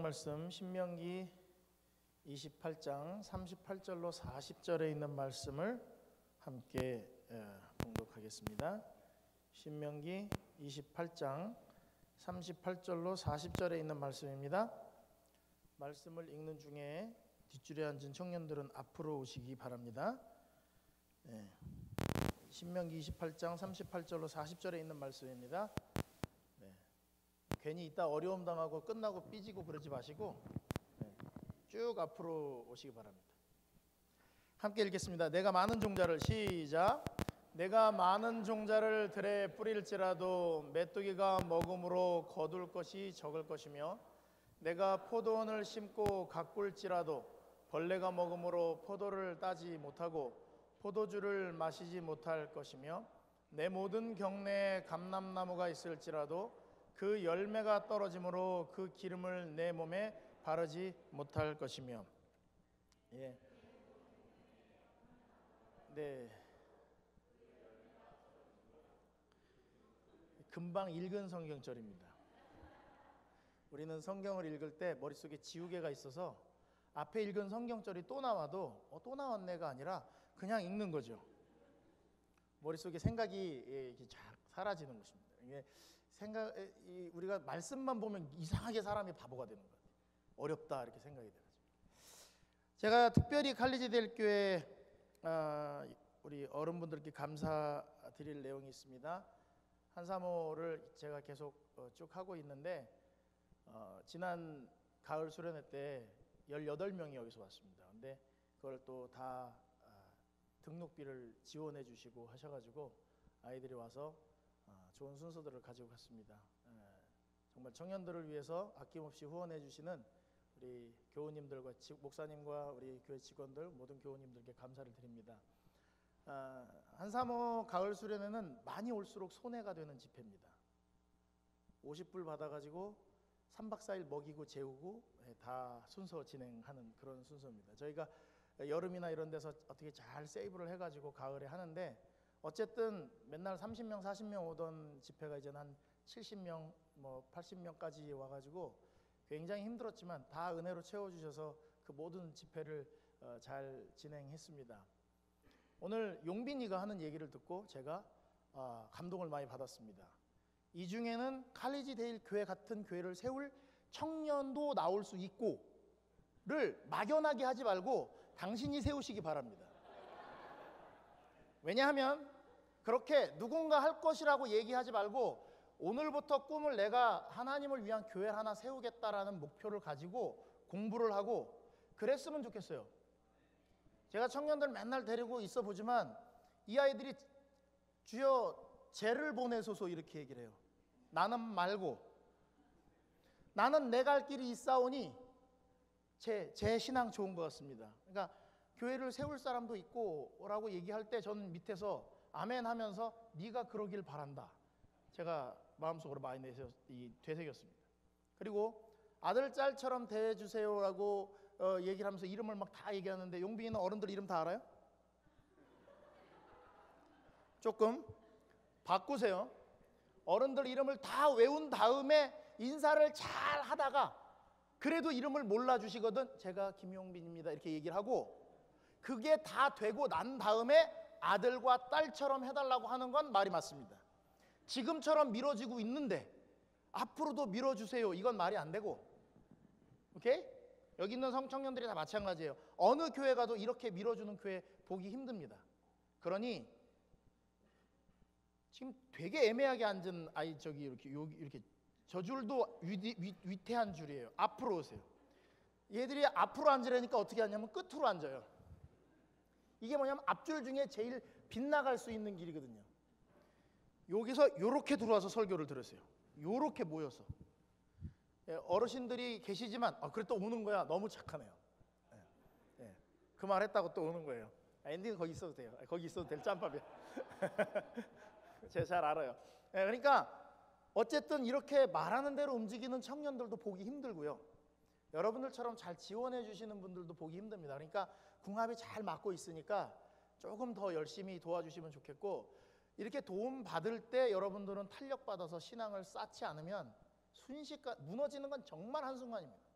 말씀 신명기 28장 38절로 40절에 있는 말씀을 함께 봉독하겠습니다. 신명기 28장 38절로 40절에 있는 말씀입니다. 말씀을 읽는 중에 뒷줄에 앉은 청년들은 앞으로 오시기 바랍니다. 신명기 28장 38절로 40절에 있는 말씀입니다. 괜히 이따 어려움 당하고 끝나고 삐지고 그러지 마시고 쭉 앞으로 오시기 바랍니다. 함께 읽겠습니다. 내가 많은 종자를 시작. 내가 많은 종자를 들에 뿌릴지라도 메뚜기가 먹음으로 거둘 것이 적을 것이며 내가 포도원을 심고 가꿀지라도 벌레가 먹음으로 포도를 따지 못하고 포도주를 마시지 못할 것이며 내 모든 경내에 감람나무가 있을지라도 그 열매가 떨어짐으로 그 기름을 내 몸에 바르지 못할 것이며. 금방 읽은 성경절입니다. 우리는 성경을 읽을 때 머릿속에 지우개가 있어서 앞에 읽은 성경절이 또 나와도 또 나왔네가 아니라 그냥 읽는 거죠. 머릿속에 생각이 쫙 사라지는 것입니다. 이게 우리가 말씀만 보면 이상하게 사람이 바보가 되는 거예요. 어렵다 이렇게 생각이 돼가지고. 제가 특별히 칼리지대일교회 우리 어른분들께 감사드릴 내용이 있습니다. 한사모를 제가 계속 쭉 하고 있는데 지난 가을 수련회 때 18명이 여기서 왔습니다. 근데 그걸 또 다 등록비를 지원해 주시고 하셔가지고 아이들이 와서 좋은 순서들을 가지고 갔습니다. 정말 청년들을 위해서 아낌없이 후원해 주시는 우리 교우님들과 목사님과 우리 교회 직원들 모든 교우님들께 감사를 드립니다. 한사모 가을 수련회는 많이 올수록 손해가 되는 집회입니다. 50불 받아가지고 3박 4일 먹이고 재우고 다 순서 진행하는 그런 순서입니다. 저희가 여름이나 이런 데서 어떻게 잘 세이브를 해가지고 가을에 하는데 어쨌든 맨날 30명 40명 오던 집회가 이제는 한 70명 80명까지 와가지고 굉장히 힘들었지만 다 은혜로 채워주셔서 그 모든 집회를 잘 진행했습니다. 오늘 용빈이가 하는 얘기를 듣고 제가 감동을 많이 받았습니다. 이 중에는 칼리지데일 교회 같은 교회를 세울 청년도 나올 수 있고 를 막연하게 하지 말고 당신이 세우시기 바랍니다. 왜냐하면 그렇게 누군가 할 것이라고 얘기하지 말고 오늘부터 꿈을 내가 하나님을 위한 교회를 하나 세우겠다라는 목표를 가지고 공부를 하고 그랬으면 좋겠어요. 제가 청년들 맨날 데리고 있어 보지만 이 아이들이 주여 쟤를 보내소서 이렇게 얘기를 해요. 나는 말고 나는 내 갈 길이 있사오니 제 신앙 좋은 것 같습니다. 그러니까 교회를 세울 사람도 있고 라고 얘기할 때 저는 밑에서 아멘 하면서 네가 그러길 바란다. 제가 마음속으로 많이 되새겼습니다. 그리고 아들 딸처럼 대해주세요라고 얘기를 하면서 이름을 막 다 얘기하는데 용빈이는 어른들 이름 다 알아요? 조금 바꾸세요. 어른들 이름을 다 외운 다음에 인사를 잘 하다가 그래도 이름을 몰라주시거든. 제가 김용빈입니다 이렇게 얘기를 하고 그게 다 되고 난 다음에 아들과 딸처럼 해달라고 하는 건 말이 맞습니다. 지금처럼 밀어지고 있는데 앞으로도 밀어주세요 이건 말이 안 되고, 오케이? 여기 있는 성청년들이 다 마찬가지예요. 어느 교회 가도 이렇게 밀어주는 교회 보기 힘듭니다. 그러니 지금 되게 애매하게 앉은 아이 저기 이렇게 저 줄도 위태한 줄이에요. 앞으로 오세요. 얘들이 앞으로 앉으려니까 어떻게 하냐면 끝으로 앉아요. 이게 뭐냐면 앞줄 중에 제일 빗나갈 수 있는 길이거든요. 여기서 이렇게 들어와서 설교를 들으세요. 이렇게 모여서. 어르신들이 계시지만 그래 또 오는 거야. 너무 착하네요. 그 말 했다고 또 오는 거예요. 엔딩은 거기 있어도 돼요. 거기 있어도 될 짬밥이에요. 제가 잘 알아요. 그러니까 어쨌든 이렇게 말하는 대로 움직이는 청년들도 보기 힘들고요. 여러분들처럼 잘 지원해 주시는 분들도 보기 힘듭니다. 그러니까 궁합이 잘 맞고 있으니까 조금 더 열심히 도와주시면 좋겠고, 이렇게 도움 받을 때 여러분들은 탄력받아서 신앙을 쌓지 않으면 순식간 무너지는 건 정말 한순간입니다.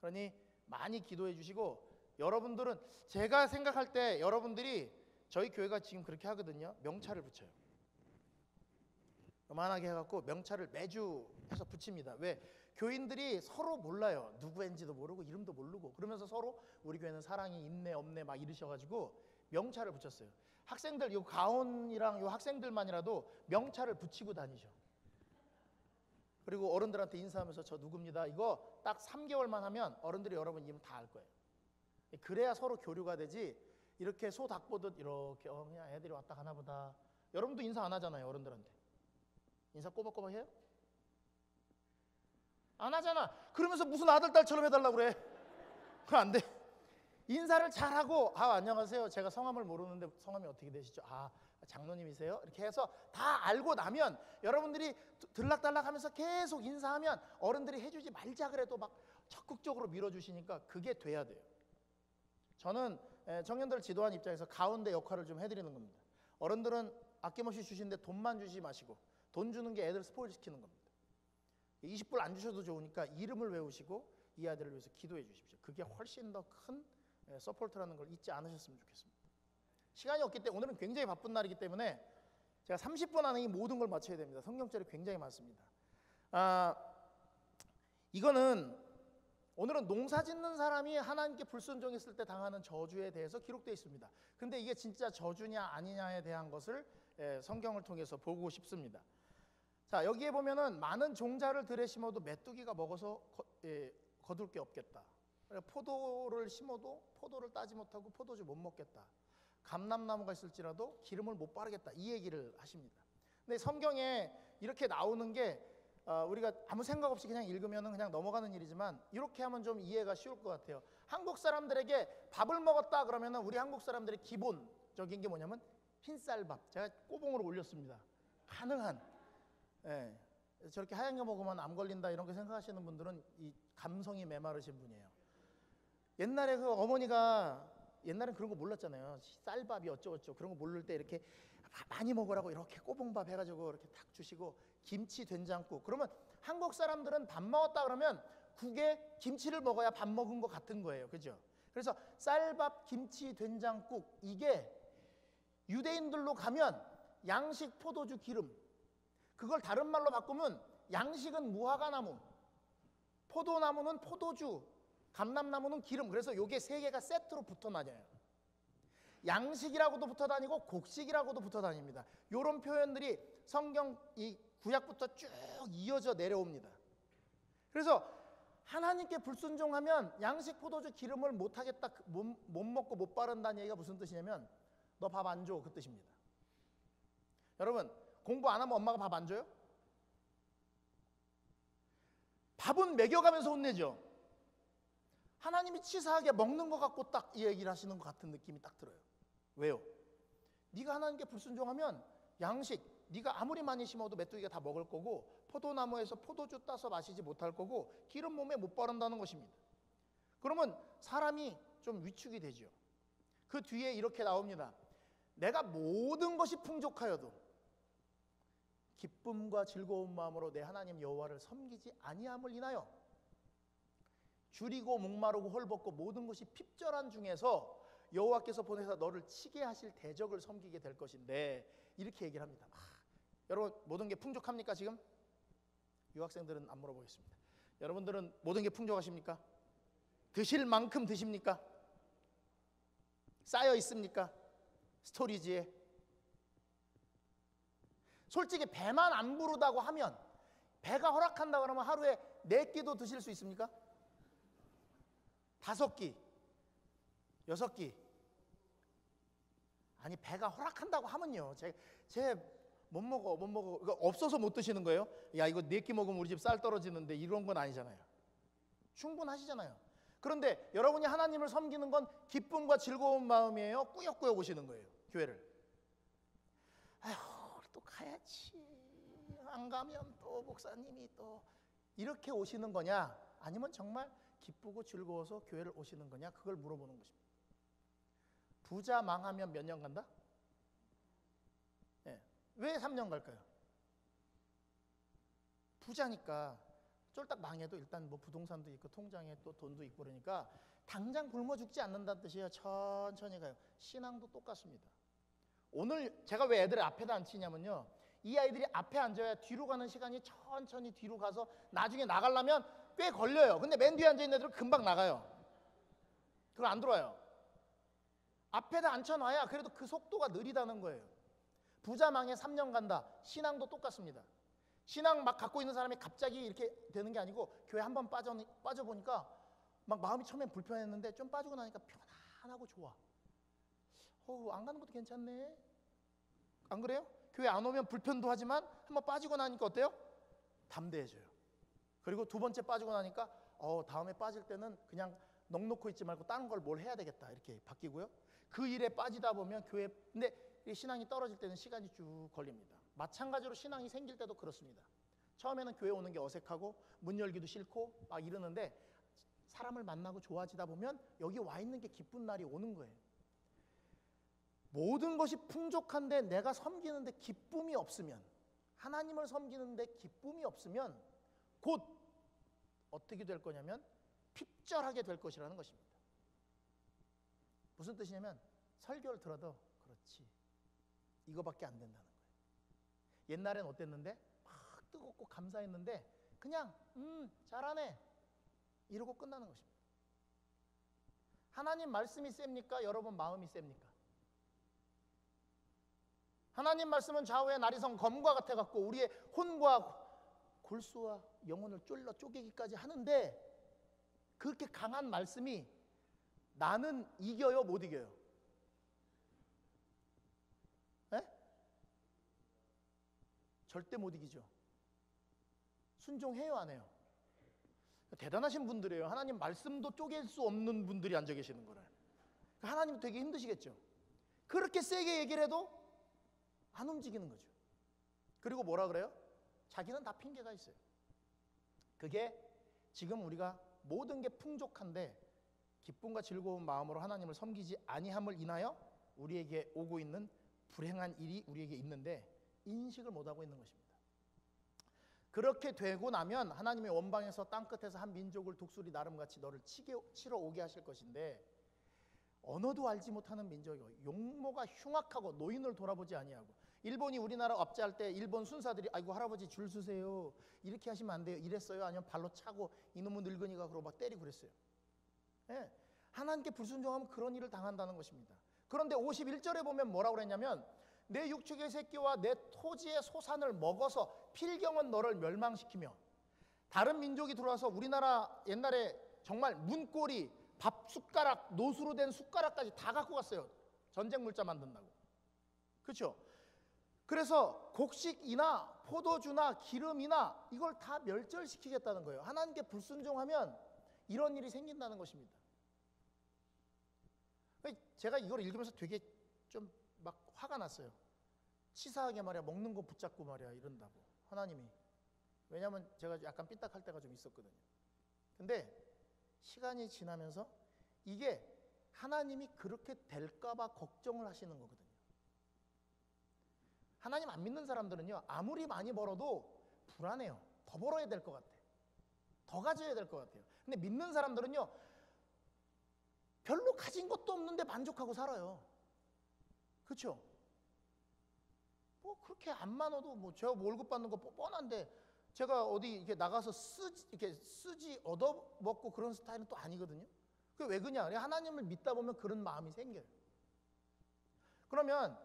그러니 많이 기도해 주시고, 여러분들은 제가 생각할 때 여러분들이 저희 교회가 지금 그렇게 하거든요. 명찰을 붙여요. 요만하게 해갖고 명찰을 매주 해서 붙입니다. 왜? 교인들이 서로 몰라요. 누구인지도 모르고 이름도 모르고 그러면서 서로 우리 교회는 사랑이 있네 없네 막 이러셔가지고 명찰을 붙였어요. 학생들, 요 가온이랑 요 학생들만이라도 명찰을 붙이고 다니셔. 그리고 어른들한테 인사하면서 저 누굽니다. 이거 딱 3개월만 하면 어른들이 여러분 이름 다 알 거예요. 그래야 서로 교류가 되지, 이렇게 소 닭 보듯 이렇게 그냥 애들이 왔다 가나 보다. 여러분도 인사 안 하잖아요. 어른들한테 인사 꼬박꼬박 해요? 안 하잖아. 그러면서 무슨 아들 딸처럼 해달라고 그래. 그거 안 돼. 인사를 잘하고, 안녕하세요, 제가 성함을 모르는데 성함이 어떻게 되시죠? 장로님이세요? 이렇게 해서 다 알고 나면 여러분들이 들락달락 하면서 계속 인사하면 어른들이 해주지 말자 그래도 막 적극적으로 밀어주시니까 그게 돼야 돼요. 저는 청년들 지도하는 입장에서 가운데 역할을 좀 해드리는 겁니다. 어른들은 아낌없이 주시는데 돈만 주지 마시고, 돈 주는 게 애들 스포일 시키는 겁니다. 20불 안 주셔도 좋으니까 이름을 외우시고 이 아이들을 위해서 기도해 주십시오. 그게 훨씬 더 큰 서포트라는 걸 잊지 않으셨으면 좋겠습니다. 시간이 없기 때문에 오늘은 굉장히 바쁜 날이기 때문에 제가 30분 안에 이 모든 걸 마쳐야 됩니다. 성경절이 굉장히 많습니다. 이거는 오늘은 농사 짓는 사람이 하나님께 불순종했을 때 당하는 저주에 대해서 기록되어 있습니다. 근데 이게 진짜 저주냐 아니냐에 대한 것을 성경을 통해서 보고 싶습니다. 자, 여기에 보면은 많은 종자를 들에 심어도 메뚜기가 먹어서 거둘 게 없겠다. 포도를 심어도 포도를 따지 못하고 포도주 못 먹겠다. 감람나무가 있을지라도 기름을 못 바르겠다. 이 얘기를 하십니다. 근데 성경에 이렇게 나오는 게 우리가 아무 생각 없이 그냥 읽으면 그냥 넘어가는 일이지만 이렇게 하면 좀 이해가 쉬울 것 같아요. 한국 사람들에게 밥을 먹었다 그러면 우리 한국 사람들의 기본적인 게 뭐냐면 흰쌀밥. 제가 꼬봉으로 올렸습니다. 가능한. 저렇게 하얀 거 먹으면 암 걸린다 이런 거 생각하시는 분들은 이 감성이 메마르신 분이에요. 옛날에 그 어머니가, 옛날엔 그런 거 몰랐잖아요. 쌀밥이 어쩌고저쩌고 그런 거 모를 때 이렇게 많이 먹으라고 이렇게 꼬봉밥 해가지고 이렇게 탁 주시고, 김치 된장국. 그러면 한국 사람들은 밥 먹었다 그러면 국에 김치를 먹어야 밥 먹은 것 같은 거예요. 그죠? 그래서 쌀밥, 김치, 된장국, 이게 유대인들로 가면 양식, 포도주, 기름. 그걸 다른 말로 바꾸면 양식은 무화과나무, 포도나무는 포도주, 감람나무는 기름. 그래서 요게 세 개가 세트로 붙어 다녀요. 양식이라고도 붙어 다니고 곡식이라고도 붙어 다닙니다. 요런 표현들이 성경 이 구약부터 쭉 이어져 내려옵니다. 그래서 하나님께 불순종하면 양식, 포도주, 기름을 못 하겠다, 못 먹고 못 바른다는 얘기가 무슨 뜻이냐면 너 밥 안 줘, 그 뜻입니다. 여러분, 공부 안 하면 엄마가 밥 안 줘요? 밥은 먹여가면서 혼내죠. 하나님이 치사하게 먹는 것 같고 딱 이 얘기를 하시는 것 같은 느낌이 딱 들어요. 왜요? 네가 하나님께 불순종하면 양식, 네가 아무리 많이 심어도 메뚜기가 다 먹을 거고, 포도나무에서 포도주 따서 마시지 못할 거고, 기름 몸에 못 바른다는 것입니다. 그러면 사람이 좀 위축이 되죠. 그 뒤에 이렇게 나옵니다. 내가 모든 것이 풍족하여도 기쁨과 즐거운 마음으로 내 하나님 여호와를 섬기지 아니함을 인하여 줄이고 목마르고 헐벗고 모든 것이 핍절한 중에서 여호와께서 보내사 너를 치게 하실 대적을 섬기게 될 것인데, 이렇게 얘기를 합니다. 여러분, 모든 게 풍족합니까 지금? 유학생들은 안 물어보겠습니다. 여러분들은 모든 게 풍족하십니까? 드실 만큼 드십니까? 쌓여 있습니까? 스토리지에. 솔직히 배만 안 부르다고 하면, 배가 허락한다 그러면 하루에 4끼도 드실 수 있습니까? 5끼, 6끼. 아니, 배가 허락한다고 하면요, 제 못 먹어 이거 없어서 못 드시는 거예요? 야, 이거 4끼 먹으면 우리 집 쌀 떨어지는데, 이런 건 아니잖아요. 충분하시잖아요. 그런데 여러분이 하나님을 섬기는 건 기쁨과 즐거운 마음이에요? 꾸역꾸역 오시는 거예요, 교회를? 아휴, 또 가야지, 안 가면 또 목사님이 또 이렇게 오시는 거냐, 아니면 정말 기쁘고 즐거워서 교회를 오시는 거냐, 그걸 물어보는 것입니다. 부자 망하면 몇 년 간다? 왜 3년 갈까요? 부자니까. 쫄딱 망해도 일단 뭐 부동산도 있고 통장에 또 돈도 있고 그러니까 당장 굶어 죽지 않는다는 뜻이에요. 천천히 가요. 신앙도 똑같습니다. 오늘 제가 왜 애들을 앞에다 앉히냐면요, 이 아이들이 앞에 앉아야 뒤로 가는 시간이 천천히 뒤로 가서 나중에 나가려면 꽤 걸려요. 근데 맨 뒤에 앉아있는 애들은 금방 나가요. 그걸 안 들어와요. 앞에다 앉혀놔야 그래도 그 속도가 느리다는 거예요. 부자 망해 3년 간다. 신앙도 똑같습니다. 신앙 막 갖고 있는 사람이 갑자기 이렇게 되는 게 아니고, 교회 한번 빠져보니까 막 마음이 처음엔 불편했는데 좀 빠지고 나니까 편안하고 좋아. 안 가는 것도 괜찮네. 안 그래요? 교회 안 오면 불편도 하지만 한번 빠지고 나니까 어때요? 담대해져요. 그리고 두 번째 빠지고 나니까 다음에 빠질 때는 그냥 넋놓고 있지 말고 다른 걸 뭘 해야 되겠다 이렇게 바뀌고요. 그 일에 빠지다 보면 교회, 근데 신앙이 떨어질 때는 시간이 쭉 걸립니다. 마찬가지로 신앙이 생길 때도 그렇습니다. 처음에는 교회 오는 게 어색하고 문 열기도 싫고 막 이러는데 사람을 만나고 좋아지다 보면 여기 와 있는 게 기쁜 날이 오는 거예요. 모든 것이 풍족한데 내가 섬기는데 기쁨이 없으면, 하나님을 섬기는데 기쁨이 없으면 곧 어떻게 될 거냐면 핍절하게 될 것이라는 것입니다. 무슨 뜻이냐면 설교를 들어도 그렇지 이거밖에 안 된다는 거예요. 옛날엔 어땠는데 막 뜨겁고 감사했는데 그냥 잘하네 이러고 끝나는 것입니다. 하나님 말씀이 셉니까? 여러분 마음이 셉니까? 하나님 말씀은 좌우의 나리성 검과 같아 갖고 우리의 혼과 골수와 영혼을 쫄러 쪼개기까지 하는데, 그렇게 강한 말씀이 나는 이겨요, 못 이겨요? 에? 절대 못 이기죠. 순종해요, 안 해요? 대단하신 분들이에요. 하나님 말씀도 쪼갤 수 없는 분들이 앉아 계시는 거를. 하나님 되게 힘드시겠죠. 그렇게 세게 얘기를 해도 안 움직이는 거죠. 그리고 뭐라 그래요? 자기는 다 핑계가 있어요. 그게 지금 우리가 모든 게 풍족한데 기쁨과 즐거운 마음으로 하나님을 섬기지 아니함을 인하여 우리에게 오고 있는 불행한 일이 우리에게 있는데 인식을 못하고 있는 것입니다. 그렇게 되고 나면 하나님이 원방에서 땅끝에서 한 민족을 독수리 나름같이 너를 치러 오게 하실 것인데, 언어도 알지 못하는 민족이요, 용모가 흉악하고 노인을 돌아보지 아니하고. 일본이 우리나라 업자할 때 일본 순사들이 아이고 할아버지 줄 서세요 이렇게 하시면 안 돼요 이랬어요. 아니면 발로 차고 이놈의 늙은이가 그러고 막 때리고 그랬어요. 예, 하나님께 불순종하면 그런 일을 당한다는 것입니다. 그런데 51절에 보면 뭐라고 그랬냐면 내 육축의 새끼와 내 토지의 소산을 먹어서 필경은 너를 멸망시키며. 다른 민족이 들어와서 우리나라 옛날에 정말 문고리, 밥 숟가락, 노수로 된 숟가락까지 다 갖고 갔어요. 전쟁 물자 만든다고. 그렇죠? 그래서 곡식이나 포도주나 기름이나 이걸 다 멸절시키겠다는 거예요. 하나님께 불순종하면 이런 일이 생긴다는 것입니다. 제가 이걸 읽으면서 되게 좀 막 화가 났어요. 치사하게 말이야 먹는 거 붙잡고 말이야 이런다고 하나님이. 왜냐하면 제가 약간 삐딱할 때가 좀 있었거든요. 근데 시간이 지나면서 이게 하나님이 그렇게 될까 봐 걱정을 하시는 거거든요. 하나님 안 믿는 사람들은요, 아무리 많이 벌어도 불안해요. 더 벌어야 될 것 같아. 더 가져야 될 것 같아요. 근데 믿는 사람들은요, 별로 가진 것도 없는데 만족하고 살아요. 그렇죠? 뭐 그렇게 안 많아도 뭐 제가 월급 받는 거 뻔한데 제가 어디 이렇게 나가서 쓰지 얻어 먹고 그런 스타일은 또 아니거든요. 그게 왜 그러냐? 하나님을 믿다 보면 그런 마음이 생겨요. 그러면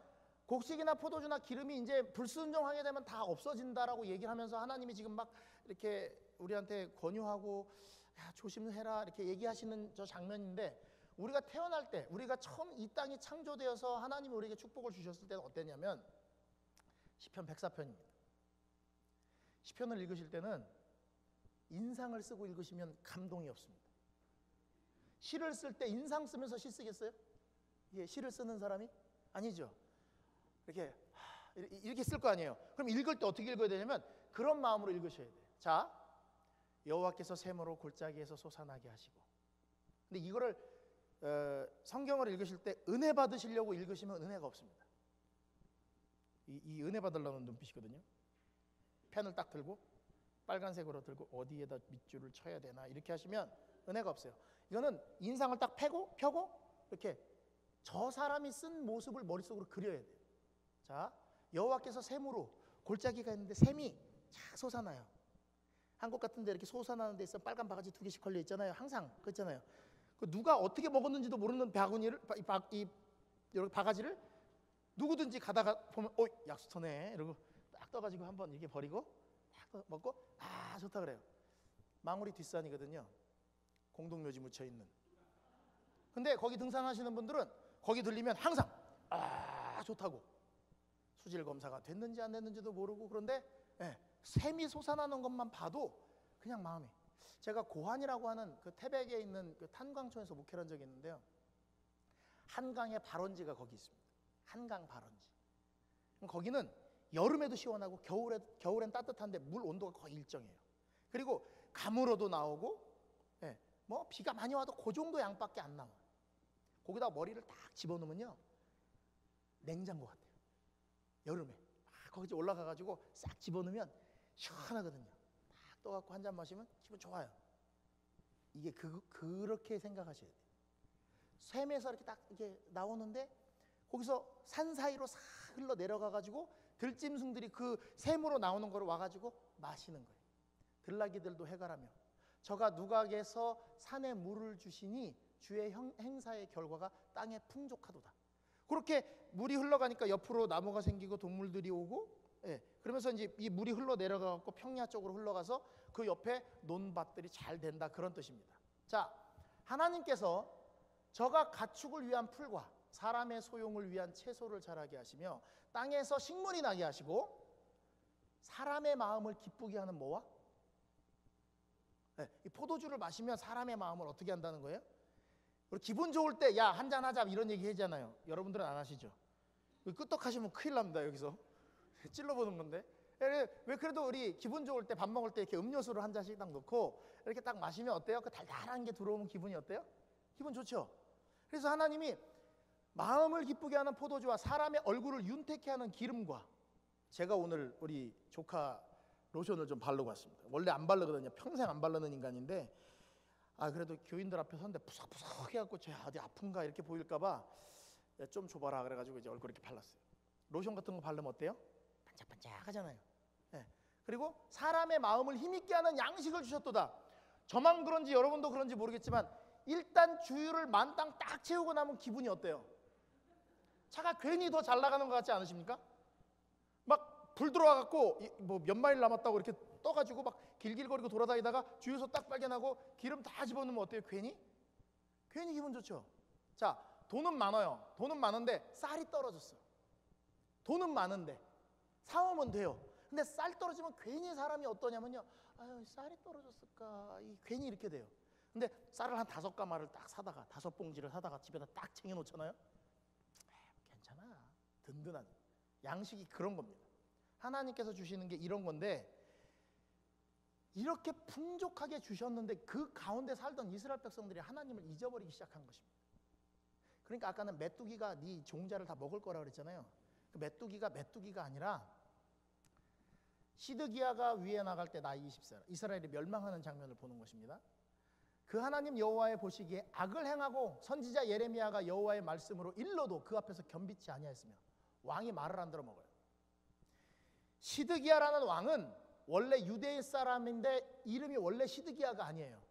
곡식이나 포도주나 기름이 이제 불순종하게 되면 다 없어진다라고 얘기를 하면서 하나님이 지금 막 이렇게 우리한테 권유하고 야, 조심해라 이렇게 얘기하시는 저 장면인데, 우리가 태어날 때 우리가 처음 이 땅이 창조되어서 하나님이 우리에게 축복을 주셨을 때는 어땠냐면 시편 104편입니다. 시편을 읽으실 때는 인상을 쓰고 읽으시면 감동이 없습니다. 시를 쓸 때 인상 쓰면서 시 쓰겠어요? 예, 시를 쓰는 사람이? 아니죠. 이렇게 쓸 거 아니에요. 그럼 읽을 때 어떻게 읽어야 되냐면 그런 마음으로 읽으셔야 돼요. 자, 여호와께서 샘으로 골짜기에서 솟아나게 하시고. 근데 이거를 성경을 읽으실 때 은혜 받으시려고 읽으시면 은혜가 없습니다. 이 은혜 받으려는 눈빛이거든요. 펜을 딱 들고 빨간색으로 들고 어디에다 밑줄을 쳐야 되나 이렇게 하시면 은혜가 없어요. 이거는 인상을 딱 펴고 이렇게 저 사람이 쓴 모습을 머릿속으로 그려야 돼요. 자, 여호와께서 샘으로 골짜기가 있는데 샘이 쫙 솟아나요. 한국 같은 데 이렇게 솟아나는 데 있으면 빨간 바가지 2개씩 걸려 있잖아요. 항상 그렇잖아요. 그 누가 어떻게 먹었는지도 모르는 바구니를 이렇게 바가지를 누구든지 가다가 보면 약수터네 이러고 딱 떠가지고 한번 이렇게 버리고 딱 먹고 좋다 그래요. 망우리 뒷산이거든요. 공동묘지 묻혀있는. 근데 거기 등산하시는 분들은 거기 들리면 항상 좋다고 수질 검사가 됐는지 안 됐는지도 모르고 그런데 샘이 솟아나는 것만 봐도 그냥 마음이. 제가 고한이라고 하는 그 태백에 있는 그 탄광촌에서 목회를 한 적이 있는데요. 한강의 발원지가 거기 있습니다. 한강 발원지. 거기는 여름에도 시원하고 겨울엔 따뜻한데 물 온도가 거의 일정해요. 그리고 가물어도 나오고 뭐 비가 많이 와도 그 정도 양밖에 안 나와. 거기다 머리를 딱 집어넣으면요 냉장고 같아요. 여름에 거기 올라가가지고 싹 집어넣으면 시원하거든요. 딱 떠갖고 한 잔 마시면 기분 좋아요. 이게 그렇게 생각하셔야 돼요. 샘에서 이렇게 딱 이렇게 나오는데 거기서 산 사이로 싹 흘러 내려가가지고 들짐승들이 그 샘으로 나오는 걸 와가지고 마시는 거예요. 들나귀들도 해가라며 저가 누각에서 산에 물을 주시니 주의 행사의 결과가 땅에 풍족하도다. 그렇게 물이 흘러가니까 옆으로 나무가 생기고 동물들이 오고 그러면서 이제 이 물이 흘러 내려가고 평야 쪽으로 흘러가서 그 옆에 논밭들이 잘 된다 그런 뜻입니다. 자, 하나님께서 저가 가축을 위한 풀과 사람의 소용을 위한 채소를 자라게 하시며 땅에서 식물이 나게 하시고 사람의 마음을 기쁘게 하는 뭐와? 이 포도주를 마시면 사람의 마음을 어떻게 한다는 거예요? 우리 기분 좋을 때 야 한잔 하자 이런 얘기 하잖아요. 여러분들은 안 하시죠? 끄떡하시면 큰일 납니다. 여기서 찔러보는 건데 왜 그래도 우리 기분 좋을 때 밥 먹을 때 이렇게 음료수를 한 잔씩 딱 넣고 이렇게 딱 마시면 어때요? 그 달달한 게 들어오면 기분이 어때요? 기분 좋죠? 그래서 하나님이 마음을 기쁘게 하는 포도주와 사람의 얼굴을 윤택케 하는 기름과 제가 오늘 우리 조카 로션을 좀 바르고 왔습니다. 원래 안 바르거든요. 평생 안 바르는 인간인데 그래도 교인들 앞에 섰는데 푸석푸석 해갖고 쟤 어디 아픈가 이렇게 보일까봐 좀 줘봐라 그래가지고 이제 얼굴 이렇게 발랐어요. 로션 같은 거 바르면 어때요? 반짝반짝하잖아요. 그리고 사람의 마음을 힘있게 하는 양식을 주셨도다. 저만 그런지 여러분도 그런지 모르겠지만 일단 주유를 만땅 딱 채우고 나면 기분이 어때요? 차가 괜히 더 잘 나가는 것 같지 않으십니까? 막 불 들어와갖고 뭐 몇 마일 남았다고 이렇게 떠가지고 막 길길거리고 돌아다니다가 주유소 딱 발견하고 기름 다 집어넣으면 어때요? 괜히 기분 좋죠. 자, 돈은 많아요. 돈은 많은데 쌀이 떨어졌어요. 돈은 많은데 사오면 돼요. 근데 쌀 떨어지면 괜히 사람이 어떠냐면요, 쌀이 떨어졌을까 괜히 이렇게 돼요. 근데 쌀을 한 5가마를 딱 사다가 5봉지를 사다가 집에다 딱 챙겨놓잖아요. 괜찮아, 든든한 양식이 그런 겁니다. 하나님께서 주시는 게 이런 건데 이렇게 풍족하게 주셨는데 그 가운데 살던 이스라엘 백성들이 하나님을 잊어버리기 시작한 것입니다. 그러니까 아까는 메뚜기가 네 종자를 다 먹을 거라고 그랬잖아요. 그 메뚜기가 아니라 시드기야가 위에 나갈 때 나이 20살 이스라엘이 멸망하는 장면을 보는 것입니다. 그 하나님 여호와의 보시기에 악을 행하고 선지자 예레미야가 여호와의 말씀으로 일러도 그 앞에서 겸비치 아니하였으며 왕이 말을 안 들어 먹어요. 시드기야라는 왕은 원래 유대 사람인데 이름이 원래 시드기야가 아니에요.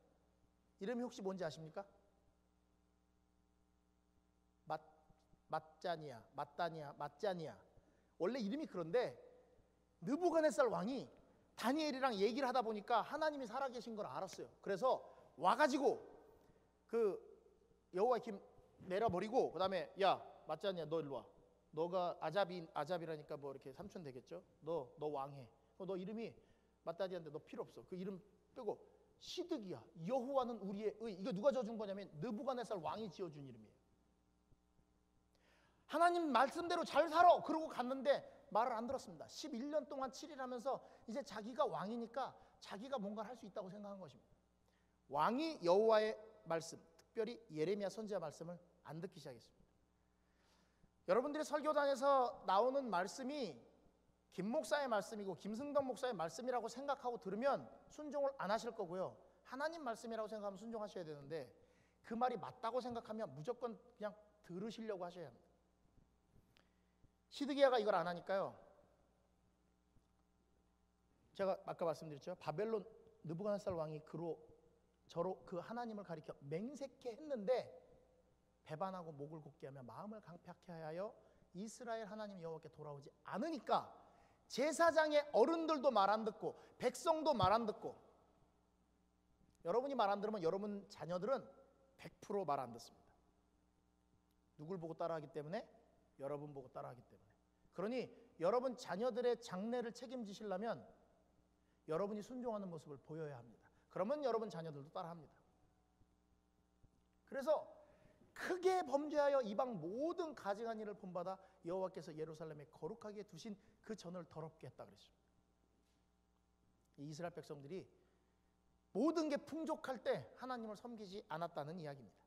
이름이 혹시 뭔지 아십니까? 맞자니야. 원래 이름이 그런데 느부갓네살 왕이 다니엘이랑 얘기를 하다 보니까 하나님이 살아계신 걸 알았어요. 그래서 와가지고 그 여호와의 김 내려버리고 그 다음에 야 맞자니야 너 일로 와. 너가 아잡이라니까 뭐 이렇게 삼촌 되겠죠? 너 왕해. 너 이름이 맞다니한데 너 필요 없어. 그 이름 빼고 시드기야. 여호와는 우리의 의. 이거 누가 지어준 거냐면 느부갓네살 왕이 지어준 이름이에요. 하나님 말씀대로 잘 살아. 그러고 갔는데 말을 안 들었습니다. 11년 동안 7일 하면서 이제 자기가 왕이니까 자기가 뭔가를 할 수 있다고 생각한 것입니다. 왕이 여호와의 말씀, 특별히 예레미야 선지자 말씀을 안 듣기 시작했습니다. 여러분들이 설교단에서 나오는 말씀이 김 목사의 말씀이고 김승덕 목사의 말씀이라고 생각하고 들으면 순종을 안 하실 거고요. 하나님 말씀이라고 생각하면 순종하셔야 되는데 그 말이 맞다고 생각하면 무조건 그냥 들으시려고 하셔야 합니다. 시드기야가 이걸 안 하니까요. 제가 아까 말씀드렸죠. 바벨론 느부갓네살 왕이 저로 그 하나님을 가리켜 맹세케 했는데 배반하고 목을 곧게 하며 마음을 강팍해 하여 이스라엘 하나님 여호와께 돌아오지 않으니까 제사장의 어른들도 말 안 듣고 백성도 말 안 듣고, 여러분이 말 안 들으면 여러분 자녀들은 100% 말 안 듣습니다. 누굴 보고 따라하기 때문에? 여러분 보고 따라하기 때문에. 그러니 여러분 자녀들의 장래를 책임지시려면 여러분이 순종하는 모습을 보여야 합니다. 그러면 여러분 자녀들도 따라합니다. 그래서 크게 범죄하여 이방 모든 가증한 일을 본받아 여호와께서 예루살렘에 거룩하게 두신 그 전을 더럽게 했다 그랬습니다. 이스라엘 백성들이 모든 게 풍족할 때 하나님을 섬기지 않았다는 이야기입니다.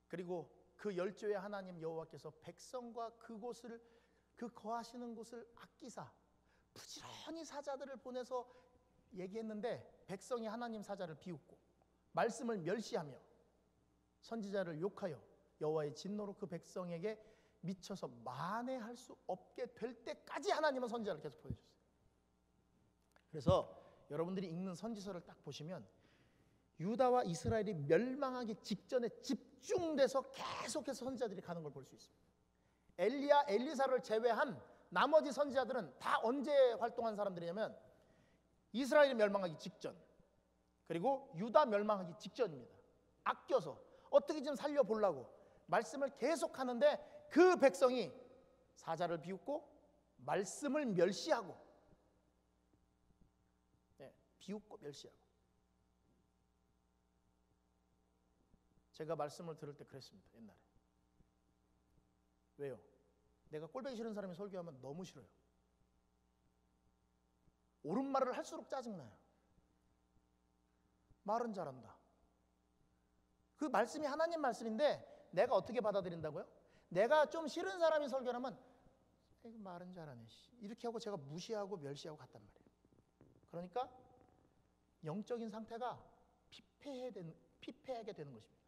그리고 그 열조의 하나님 여호와께서 백성과 그곳을, 그 거하시는 곳을 아끼사 부지런히 사자들을 보내서 얘기했는데 백성이 하나님 사자를 비웃고 말씀을 멸시하며 선지자를 욕하여 여호와의 진노로 그 백성에게 미쳐서 만회할 수 없게 될 때까지 하나님은 선지자를 계속 보내셨어요. 그래서 여러분들이 읽는 선지서를 딱 보시면 유다와 이스라엘이 멸망하기 직전에 집중돼서 계속해서 선지자들이 가는 걸 볼 수 있습니다. 엘리야, 엘리사를 제외한 나머지 선지자들은 다 언제 활동한 사람들이냐면 이스라엘이 멸망하기 직전, 그리고 유다 멸망하기 직전입니다. 아껴서 어떻게 좀 살려보려고 말씀을 계속 하는데 그 백성이 사자를 비웃고 말씀을 멸시하고, 비웃고 멸시하고. 제가 말씀을 들을 때 그랬습니다. 옛날에. 왜요? 내가 꼴보기 싫은 사람이 설교하면 너무 싫어요. 옳은 말을 할수록 짜증나요. 말은 잘한다. 그 말씀이 하나님 말씀인데 내가 어떻게 받아들인다고요? 내가 좀 싫은 사람이 설교하면 말은 잘하네, 이렇게 하고 제가 무시하고 멸시하고 갔단 말이에요. 그러니까 영적인 상태가 피폐하게 되는 것입니다.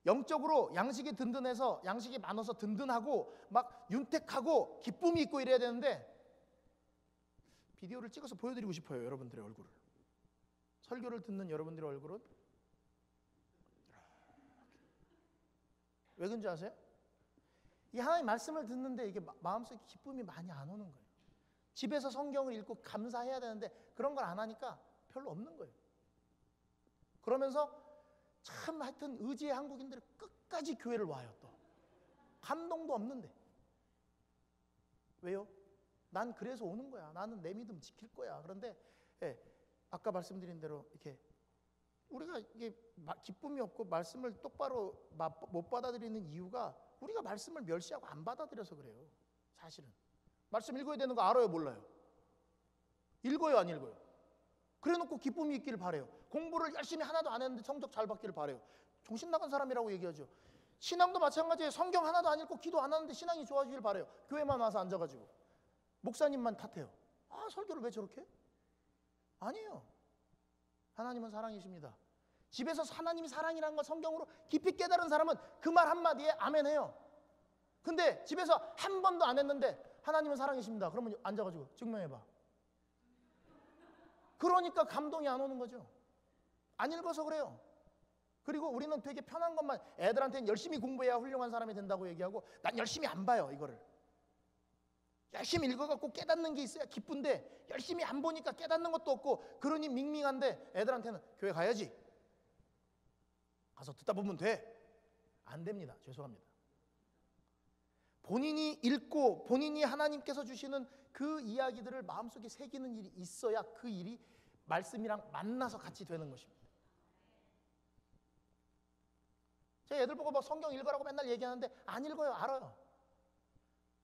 영적으로 양식이 든든해서, 양식이 많아서 든든하고 막 윤택하고 기쁨이 있고 이래야 되는데, 비디오를 찍어서 보여드리고 싶어요. 여러분들의 얼굴을. 설교를 듣는 여러분들의 얼굴은 왜 그런지 아세요? 이 하나님 말씀을 듣는데 이게 마음속에 기쁨이 많이 안 오는 거예요. 집에서 성경을 읽고 감사해야 되는데 그런 걸 안 하니까 별로 없는 거예요. 그러면서 참 하여튼 의지의 한국인들이 끝까지 교회를 와요. 또 감동도 없는데. 왜요? 난 그래서 오는 거야. 나는 내 믿음 지킬 거야. 그런데 아까 말씀드린 대로 이렇게 우리가 이게 기쁨이 없고 말씀을 똑바로 못 받아들이는 이유가 우리가 말씀을 멸시하고 안 받아들여서 그래요. 사실은 말씀 읽어야 되는 거 알아요, 몰라요? 읽어요, 안 읽어요? 그래놓고 기쁨이 있기를 바래요. 공부를 열심히 하나도 안 했는데 성적 잘 받기를 바래요. 정신 나간 사람이라고 얘기하죠. 신앙도 마찬가지예요. 성경 하나도 안 읽고 기도 안 하는데 신앙이 좋아지길 바래요. 교회만 와서 앉아가지고 목사님만 탓해요. 아, 설교를 왜 저렇게 해? 아니에요. 하나님은 사랑이십니다. 집에서 하나님이 사랑이라는 걸 성경으로 깊이 깨달은 사람은 그 말 한마디에 아멘 해요. 근데 집에서 한 번도 안 했는데 하나님은 사랑이십니다. 그러면 앉아가지고 증명해봐. 그러니까 감동이 안 오는 거죠. 안 읽어서 그래요. 그리고 우리는 되게 편한 것만, 애들한테는 열심히 공부해야 훌륭한 사람이 된다고 얘기하고 난 열심히 안 봐요. 이거를 열심히 읽어갖고 깨닫는 게 있어야 기쁜데 열심히 안 보니까 깨닫는 것도 없고, 그러니 밍밍한데 애들한테는 교회 가야지, 가서 듣다 보면 돼. 안 됩니다. 죄송합니다. 본인이 읽고 본인이 하나님께서 주시는 그 이야기들을 마음속에 새기는 일이 있어야 그 일이 말씀이랑 만나서 같이 되는 것입니다. 제가 애들 보고 막 성경 읽으라고 맨날 얘기하는데 안 읽어요. 알아요.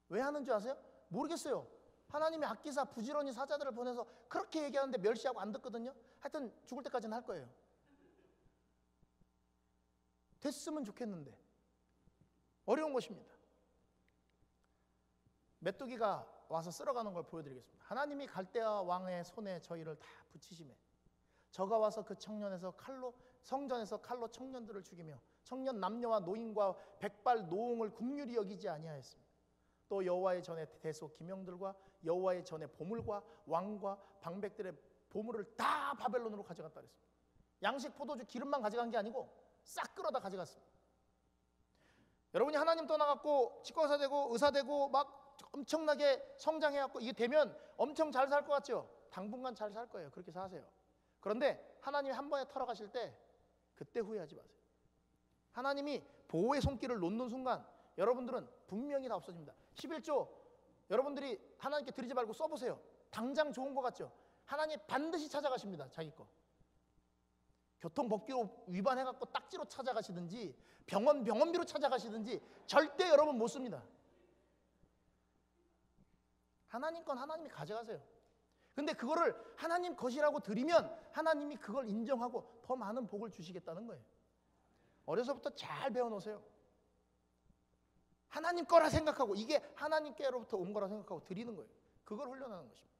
왜 하는 줄 아세요? 모르겠어요. 하나님이 아끼사 부지런히 사자들을 보내서 그렇게 얘기하는데 멸시하고 안 듣거든요. 하여튼 죽을 때까지는 할 거예요. 됐으면 좋겠는데 어려운 것입니다. 메뚜기가 와서 쓸어가는 걸 보여드리겠습니다. 하나님이 갈대아 왕의 손에 저희를 다 붙이시매 저가 와서 그 청년에서 칼로 성전에서 칼로 청년들을 죽이며 청년 남녀와 노인과 백발 노홍을 긍휼히 여기지 아니하였습니다. 또 여호와의 전에 대속 기명들과 여호와의 전에 보물과 왕과 방백들의 보물을 다 바벨론으로 가져갔다 그랬습니다. 양식 포도주 기름만 가져간 게 아니고 싹 끌어다 가져갔습니다. 여러분이 하나님 떠나갖고 치과의사 되고 의사 되고 막 엄청나게 성장해갖고 이게 되면 엄청 잘 살 것 같죠? 당분간 잘 살 거예요. 그렇게 사세요. 그런데 하나님이 한 번에 털어가실 때 그때 후회하지 마세요. 하나님이 보호의 손길을 놓는 순간 여러분들은 분명히 다 없어집니다. 11조 여러분들이 하나님께 드리지 말고 써보세요. 당장 좋은 것 같죠? 하나님 반드시 찾아가십니다. 자기 거. 교통법규로 위반해갖고 딱지로 찾아가시든지 병원비로 찾아가시든지 절대 여러분 못 씁니다. 하나님 건 하나님이 가져가세요. 근데 그거를 하나님 것이라고 드리면 하나님이 그걸 인정하고 더 많은 복을 주시겠다는 거예요. 어려서부터 잘 배워놓으세요. 하나님 거라 생각하고 이게 하나님께로부터 온 거라 생각하고 드리는 거예요. 그걸 훈련하는 것입니다.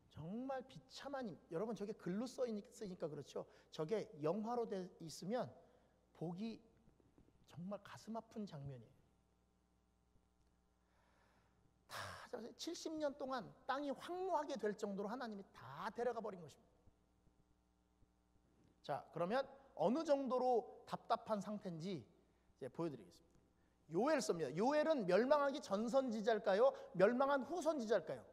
정말 비참한 여러분 저게 글로 써있으니까 그렇죠. 저게 영화로 돼 있으면 보기 정말 가슴 아픈 장면이에요. 다 70년 동안 땅이 황무하게 될 정도로 하나님이 다 데려가 버린 것입니다. 자, 그러면 어느 정도로 답답한 상태인지 이제 보여드리겠습니다. 요엘서입니다. 요엘은 멸망하기 전 선지자일까요? 멸망한 후 선지자일까요?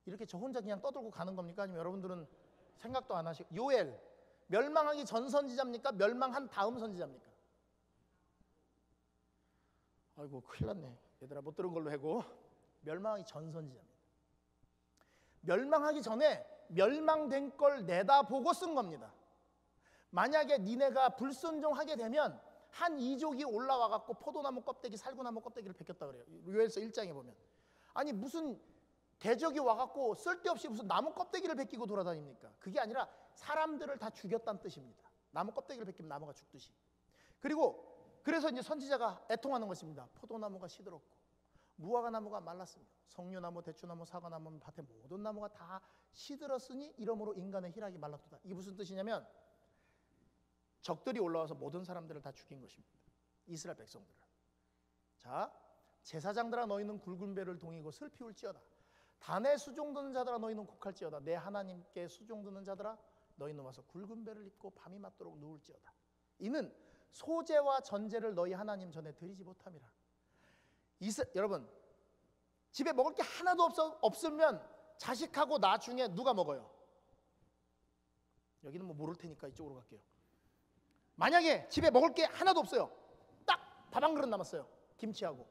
이렇게 저 혼자 그냥 떠들고 가는 겁니까? 아니면 여러분들은 생각도 안 하시고 요엘 멸망하기 전 선지자입니까? 멸망한 다음 선지자입니까? 아이고 큰일 났네. 얘들아 못 들은 걸로 해고 멸망하기 전 선지자입니다. 멸망하기 전에 멸망된 걸 내다보고 쓴 겁니다. 만약에 니네가 불순종하게 되면 한 이족이 올라와 갖고 포도나무 껍데기 살구나무 껍데기를 베꼈다 그래요. 요엘서 1장에 보면. 아니 무슨 대적이 와갖고 쓸데없이 무슨 나무 껍데기를 베끼고 돌아다닙니까? 그게 아니라 사람들을 다 죽였다는 뜻입니다. 나무 껍데기를 베끼면 나무가 죽듯이. 그래서 이제 선지자가 애통하는 것입니다. 포도나무가 시들었고 무화과 나무가 말랐으며 석류나무, 대추나무, 사과나무, 밭의 모든 나무가 다 시들었으니 이러므로 인간의 희락이 말랐도다. 이게 무슨 뜻이냐면 적들이 올라와서 모든 사람들을 다 죽인 것입니다. 이스라엘 백성들을. 자, 제사장들아 너희는 굵은 배를 동이고 슬피 울지어다. 단에 수종드는 자들아 너희는 곡할지어다. 내 하나님께 수종드는 자들아 너희는 와서 굵은 배를 입고 밤이 맞도록 누울지어다. 이는 소제와 전제를 너희 하나님 전에 드리지 못함이라. 여러분 집에 먹을 게 하나도 없으면 자식하고 나중에 누가 먹어요? 여기는 뭐 모를 테니까 이쪽으로 갈게요. 만약에 집에 먹을 게 하나도 없어요. 딱 밥 한 그릇 남았어요. 김치하고.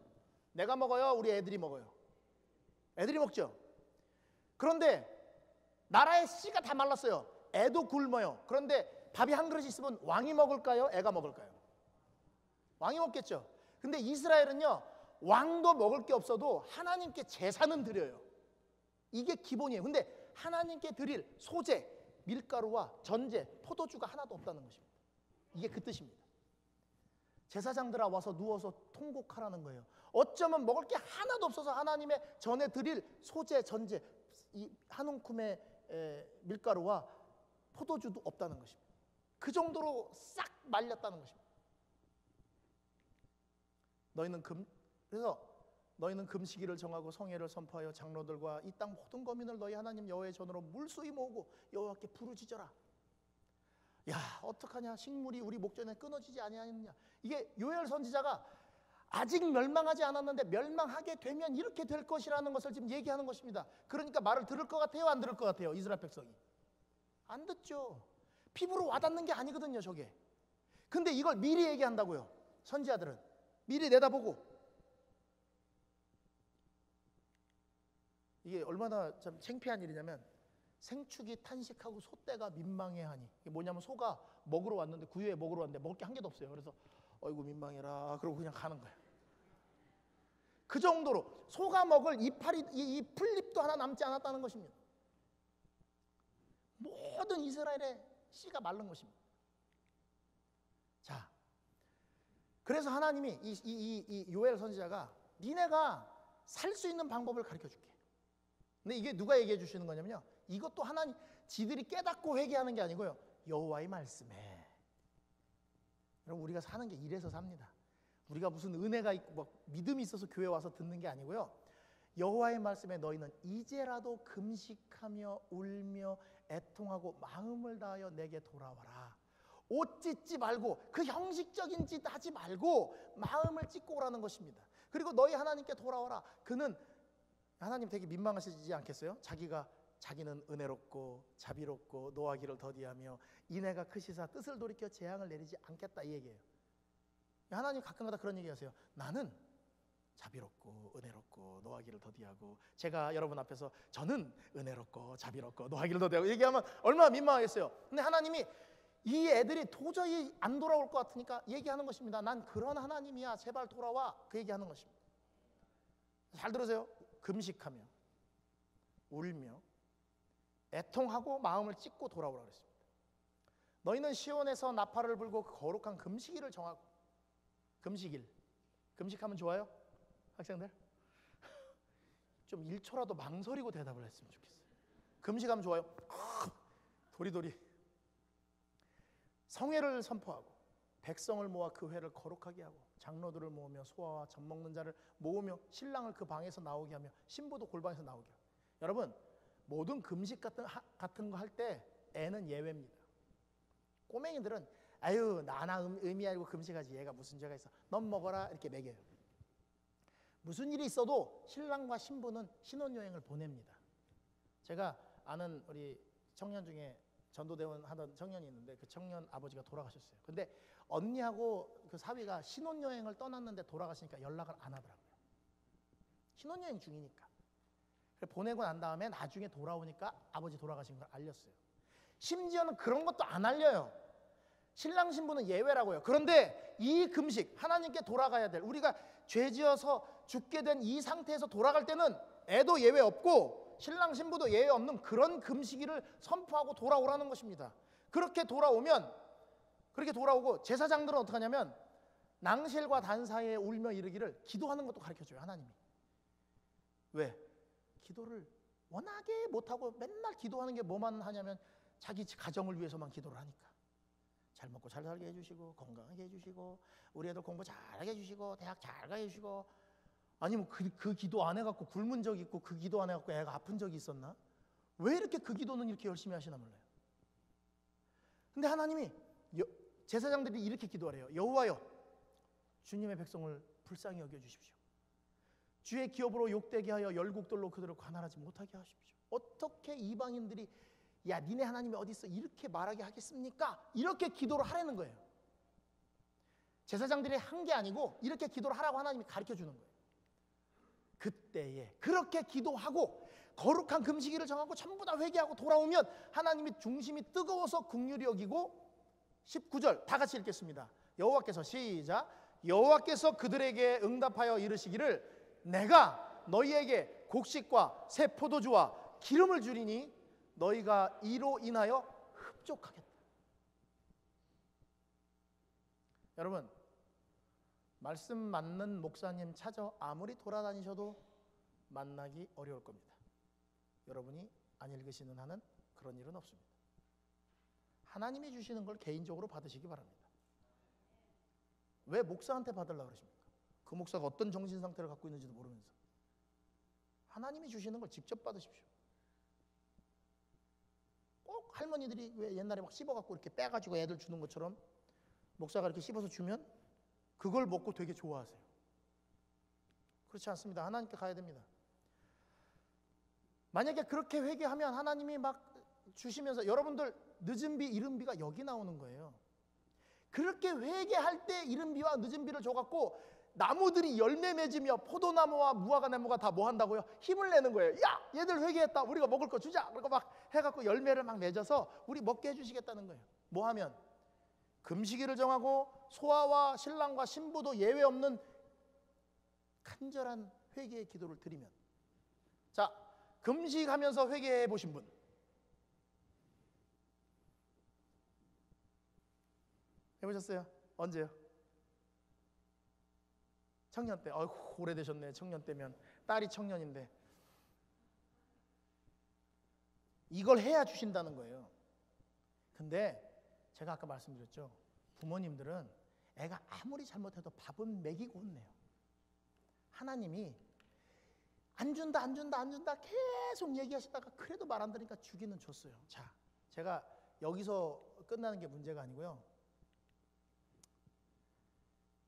내가 먹어요? 우리 애들이 먹어요? 애들이 먹죠. 그런데 나라의 씨가 다 말랐어요. 애도 굶어요. 그런데 밥이 한 그릇 있으면 왕이 먹을까요? 애가 먹을까요? 왕이 먹겠죠. 근데 이스라엘은요 왕도 먹을 게 없어도 하나님께 제사는 드려요. 이게 기본이에요. 근데 하나님께 드릴 소제, 밀가루와 전제, 포도주가 하나도 없다는 것입니다. 이게 그 뜻입니다. 제사장들아 와서 누워서 통곡하라는 거예요. 어쩌면 먹을 게 하나도 없어서 하나님의 전에 드릴 소제, 전제, 이 한 움큼의 밀가루와 포도주도 없다는 것입니다. 그 정도로 싹 말렸다는 것입니다. 그래서 너희는 금식일을 정하고 성회를 선포하여 장로들과 이 땅 모든 거민을 너희 하나님 여호와의 전으로 물수히 모으고 여호와께 부르짖어라. 야 어떡하냐, 식물이 우리 목전에 끊어지지 아니하느냐. 이게 요엘 선지자가 아직 멸망하지 않았는데 멸망하게 되면 이렇게 될 것이라는 것을 지금 얘기하는 것입니다. 그러니까 말을 들을 것 같아요, 안 들을 것 같아요? 이스라엘 백성이 안 듣죠. 피부로 와닿는 게 아니거든요 저게. 근데 이걸 미리 얘기한다고요. 선지자들은 미리 내다보고. 이게 얼마나 참 창피한 일이냐면 생축이 탄식하고 소떼가 민망해하니. 이게 뭐냐면 소가 먹으러 왔는데 구유에 먹으러 왔는데 먹을 게 한 개도 없어요. 그래서 어이구 민망해라 그러고 그냥 가는 거예요. 그 정도로 소가 먹을 이 풀잎도 하나 남지 않았다는 것입니다. 모든 이스라엘의 씨가 마른 것입니다. 자, 그래서 하나님이 이 요엘 선지자가 니네가 살 수 있는 방법을 가르쳐 줄게. 근데 이게 누가 얘기해 주시는 거냐면요, 이것도 하나님 지들이 깨닫고 회개하는 게 아니고요, 여호와의 말씀에. 여러분, 우리가 사는 게 이래서 삽니다. 우리가 무슨 은혜가 있고 뭐 믿음이 있어서 교회 와서 듣는 게 아니고요, 여호와의 말씀에 너희는 이제라도 금식하며 울며 애통하고 마음을 다하여 내게 돌아와라. 옷 찢지 말고 그 형식적인 짓 하지 말고 마음을 찢고 오라는 것입니다. 그리고 너희 하나님께 돌아와라. 그는, 하나님 되게 민망하시지 않겠어요? 자기는 은혜롭고 자비롭고 노하기를 더디하며 인애가 크시사 뜻을 돌이켜 재앙을 내리지 않겠다, 이 얘기예요. 하나님 가끔가다 그런 얘기하세요. 나는 자비롭고 은혜롭고 노하기를 더디하고, 제가 여러분 앞에서 저는 은혜롭고 자비롭고 노하기를 더디하고 얘기하면 얼마나 민망하겠어요. 근데 하나님이 이 애들이 도저히 안 돌아올 것 같으니까 얘기하는 것입니다. 난 그런 하나님이야, 제발 돌아와. 그 얘기하는 것입니다. 잘 들으세요. 금식하며 울며 애통하고 마음을 찢고 돌아오라 그랬습니다. 너희는 시온에서 나팔을 불고 그 거룩한 금식일을 정하고. 금식일, 금식하면 좋아요? 학생들? 좀 1초라도 망설이고 대답을 했으면 좋겠어요. 금식하면 좋아요? 도리도리. 성회를 선포하고 백성을 모아 그 회를 거룩하게 하고 장로들을 모으며 소아와 젖 먹는 자를 모으며 신랑을 그 방에서 나오게 하며 신부도 골방에서 나오게 하고. 여러분, 모든 금식 같은 거 할 때 애는 예외입니다. 꼬맹이들은 아유 나나 의미 알고 금식하지, 얘가 무슨 죄가 있어, 넌 먹어라, 이렇게 먹여요. 무슨 일이 있어도 신랑과 신부는 신혼여행을 보냅니다. 제가 아는 우리 청년 중에 전도대원 하던 청년이 있는데, 그 청년 아버지가 돌아가셨어요. 근데 언니하고 그 사위가 신혼여행을 떠났는데 돌아가시니까 연락을 안 하더라고요. 신혼여행 중이니까. 보내고 난 다음에 나중에 돌아오니까 아버지 돌아가신 걸 알렸어요. 심지어는 그런 것도 안 알려요. 신랑 신부는 예외라고요. 그런데 이 금식, 하나님께 돌아가야 될, 우리가 죄지어서 죽게 된 이 상태에서 돌아갈 때는 애도 예외 없고 신랑 신부도 예외 없는 그런 금식일을 선포하고 돌아오라는 것입니다. 그렇게 돌아오고 제사장들은 어떻게 하냐면 낭실과 단 사이에 울며 이르기를 기도하는 것도 가르쳐줘요, 하나님이. 왜? 기도를 워낙에 못하고 맨날 기도하는 게 뭐만 하냐면 자기 가정을 위해서만 기도를 하니까. 잘 먹고 잘 살게 해주시고 건강하게 해주시고 우리 애들 공부 잘하게 해주시고 대학 잘 가게 해주시고. 아니면 그 기도 안 해갖고 굶은 적 있고 그 기도 안 해갖고 애가 아픈 적이 있었나? 왜 이렇게 그 기도는 이렇게 열심히 하시나 몰라요. 근데 하나님이 제사장들이 이렇게 기도하래요. 여호와여, 주님의 백성을 불쌍히 여겨주십시오. 주의 기업으로 욕되게 하여 열국들로 그들을 관할하지 못하게 하십시오. 어떻게 이방인들이 야 니네 하나님이 어디 있어 이렇게 말하게 하겠습니까? 이렇게 기도를 하라는 거예요. 제사장들이 한 게 아니고 이렇게 기도를 하라고 하나님이 가르쳐 주는 거예요. 그때에 그렇게 기도하고 거룩한 금식일을 정하고 전부 다 회개하고 돌아오면 하나님이 중심이 뜨거워서 긍휼히 여기고. 19절 다 같이 읽겠습니다. 여호와께서 시작. 여호와께서 그들에게 응답하여 이르시기를 내가 너희에게 곡식과 새 포도주와 기름을 주리니 너희가 이로 인하여 흡족하겠다. 여러분, 말씀 맞는 목사님 찾아 아무리 돌아다니셔도 만나기 어려울 겁니다. 여러분이 안 읽으시는 한은 그런 일은 없습니다. 하나님이 주시는 걸 개인적으로 받으시기 바랍니다. 왜 목사한테 받으려고 그러십니까? 그 목사가 어떤 정신 상태를 갖고 있는지도 모르면서. 하나님이 주시는 걸 직접 받으십시오. 꼭 할머니들이 왜 옛날에 막 씹어갖고 이렇게 빼가지고 애들 주는 것처럼 목사가 이렇게 씹어서 주면 그걸 먹고 되게 좋아하세요. 그렇지 않습니다. 하나님께 가야 됩니다. 만약에 그렇게 회개하면 하나님이 막 주시면서 여러분들 늦은 비 이른 비가 여기 나오는 거예요. 그렇게 회개할 때 이른 비와 늦은 비를 줘갖고 나무들이 열매 맺으며 포도나무와 무화과나무가 다 뭐 한다고요? 힘을 내는 거예요. 야 얘들 회개했다, 우리가 먹을 거 주자. 그리고 막 해갖고 열매를 막 맺어서 우리 먹게 해주시겠다는 거예요. 뭐 하면? 금식일을 정하고 소아와 신랑과 신부도 예외 없는 간절한 회개의 기도를 드리면. 자, 금식하면서 회개해 보신 분? 해보셨어요? 언제요? 청년 때, 어이구 오래되셨네. 청년 때면 딸이 청년인데 이걸 해야 주신다는 거예요. 근데 제가 아까 말씀드렸죠. 부모님들은 애가 아무리 잘못해도 밥은 먹이고 혼내요. 하나님이 안 준다 계속 얘기하시다가 그래도 말 안 들으니까 주기는 줬어요. 자, 제가 여기서 끝나는 게 문제가 아니고요.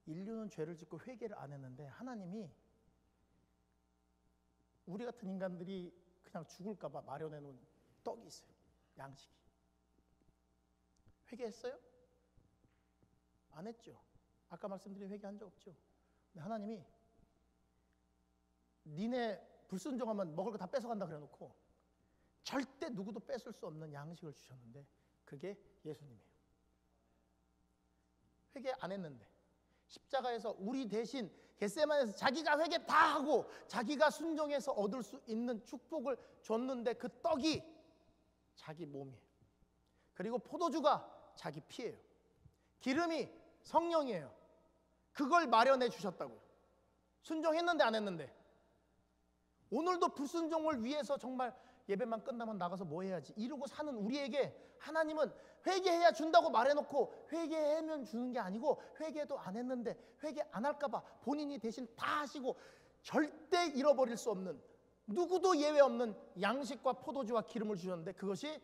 인류는 죄를 짓고 회개를 안 했는데 하나님이 우리 같은 인간들이 그냥 죽을까 봐 마련해 놓은 떡이 있어요. 양식이. 회개했어요? 안 했죠. 아까 말씀드린 회개한 적 없죠. 근데 하나님이 니네 불순종하면 먹을 거 다 뺏어간다 그래 놓고 절대 누구도 뺏을 수 없는 양식을 주셨는데 그게 예수님이에요. 회개 안 했는데 십자가에서 우리 대신 겟세마네에서 자기가 회개 다 하고 자기가 순종해서 얻을 수 있는 축복을 줬는데 그 떡이 자기 몸이에요. 그리고 포도주가 자기 피예요. 기름이 성령이에요. 그걸 마련해 주셨다고요. 순종했는데 안 했는데. 오늘도 불순종을 위해서 정말 예배만 끝나면 나가서 뭐 해야지 이러고 사는 우리에게 하나님은 회개해야 준다고 말해놓고 회개하면 주는 게 아니고 회개도 안 했는데 회개 안 할까 봐 본인이 대신 다 하시고 절대 잃어버릴 수 없는 누구도 예외 없는 양식과 포도주와 기름을 주셨는데 그것이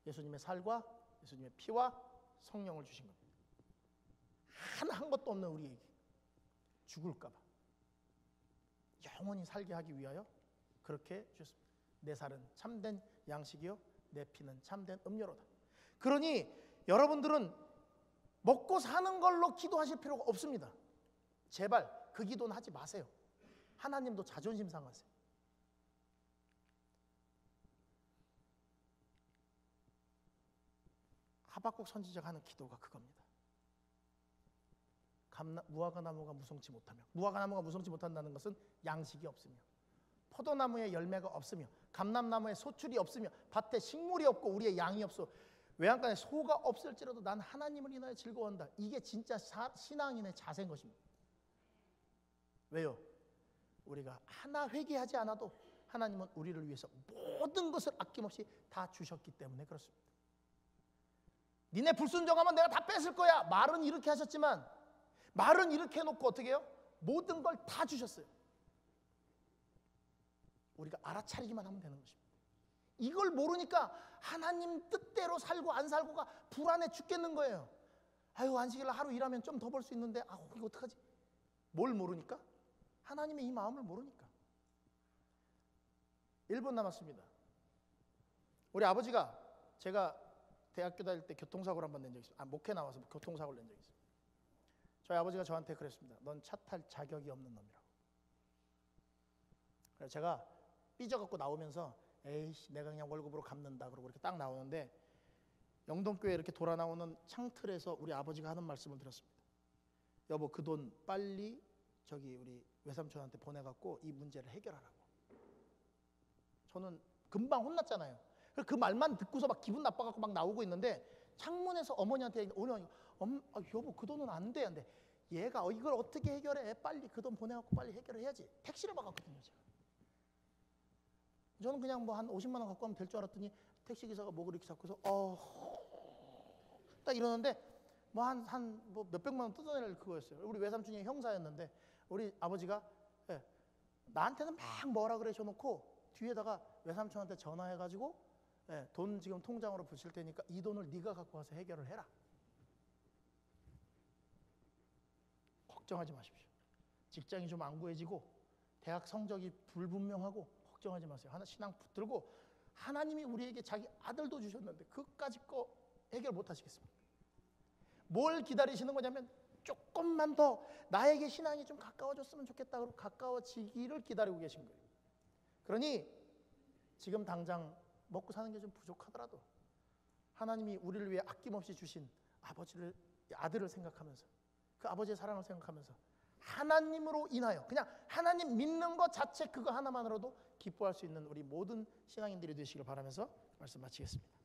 예수님의 살과 예수님의 피와 성령을 주신 겁니다. 하나 한 것도 없는 우리에게 죽을까 봐 영원히 살게 하기 위하여 그렇게 주셨습니다. 내 살은 참된 양식이요 내 피는 참된 음료로다. 그러니 여러분들은 먹고 사는 걸로 기도하실 필요가 없습니다. 제발 그 기도는 하지 마세요. 하나님도 자존심 상하세요. 하박국 선지자가 하는 기도가 그겁니다. 무화과나무가 무성치 못하며, 무화과나무가 무성치 못한다는 것은 양식이 없으며 포도나무에 열매가 없으며 감람나무에 소출이 없으며 밭에 식물이 없고 우리의 양이 없어 외양간에 소가 없을지라도 난 하나님을 인하여 즐거워한다. 이게 진짜 신앙인의 자세인 것입니다. 왜요? 우리가 하나 회개하지 않아도 하나님은 우리를 위해서 모든 것을 아낌없이 다 주셨기 때문에 그렇습니다. 니네 불순종하면 내가 다 뺏을 거야. 말은 이렇게 하셨지만 말은 이렇게 해놓고 어떻게 해요? 모든 걸 다 주셨어요. 우리가 알아차리기만 하면 되는 것입니다. 이걸 모르니까 하나님 뜻대로 살고 안 살고가 불안해 죽겠는 거예요. 아유 안식일 하루 일하면 좀 더 벌 수 있는데 이거 어떡하지? 뭘 모르니까? 하나님의 이 마음을 모르니까. 1분 남았습니다. 우리 아버지가 제가 대학교 다닐 때 교통사고를 한번 낸 적이 있어요. 목회 나와서 교통사고를 낸 적이 있어요. 저희 아버지가 저한테 그랬습니다. 넌 차 탈 자격이 없는 놈이라고. 그래서 제가 삐져갖고 나오면서 에이씨 내가 그냥 월급으로 갚는다 그러고 이렇게 딱 나오는데 영동교회 이렇게 돌아 나오는 창틀에서 우리 아버지가 하는 말씀을 들었습니다. 여보 그 돈 빨리 저기 우리 외삼촌한테 보내갖고 이 문제를 해결하라고. 저는 금방 혼났잖아요. 그 말만 듣고서 막 기분 나빠갖고 막 나오고 있는데 창문에서 어머니한테 여보 그 돈은 안 돼. 근데 얘가 이걸 어떻게 해결해? 빨리 그 돈 보내갖고 빨리 해결을 해야지. 택시를 받았거든요 제가. 저는 그냥 뭐 한 50만 원 갖고 하면 될 줄 알았더니 택시기사가 목을 이렇게 잡고서 딱 이러는데 뭐 한 몇백만 원 뜯어낼 그거였어요. 우리 외삼촌이 형사였는데 우리 아버지가 나한테는 막 뭐라 그래 줘놓고 뒤에다가 외삼촌한테 전화해가지고 돈 지금 통장으로 붙일 테니까 이 돈을 네가 갖고 와서 해결을 해라. 걱정하지 마십시오. 직장이 좀 안 구해지고 대학 성적이 불분명하고 걱정하지 마세요. 신앙 붙들고 하나님이 우리에게 자기 아들도 주셨는데 그까짓 거 해결 못 하시겠습니까? 뭘 기다리시는 거냐면 조금만 더 나에게 신앙이 좀 가까워졌으면 좋겠다 그러고 가까워지기를 기다리고 계신 거예요. 그러니 지금 당장 먹고 사는 게 좀 부족하더라도 하나님이 우리를 위해 아낌없이 주신 아들을 생각하면서 그 아버지의 사랑을 생각하면서 하나님으로 인하여 그냥 하나님 믿는 것 자체 그거 하나만으로도 기뻐할 수 있는 우리 모든 신앙인들이 되시길 바라면서 말씀 마치겠습니다.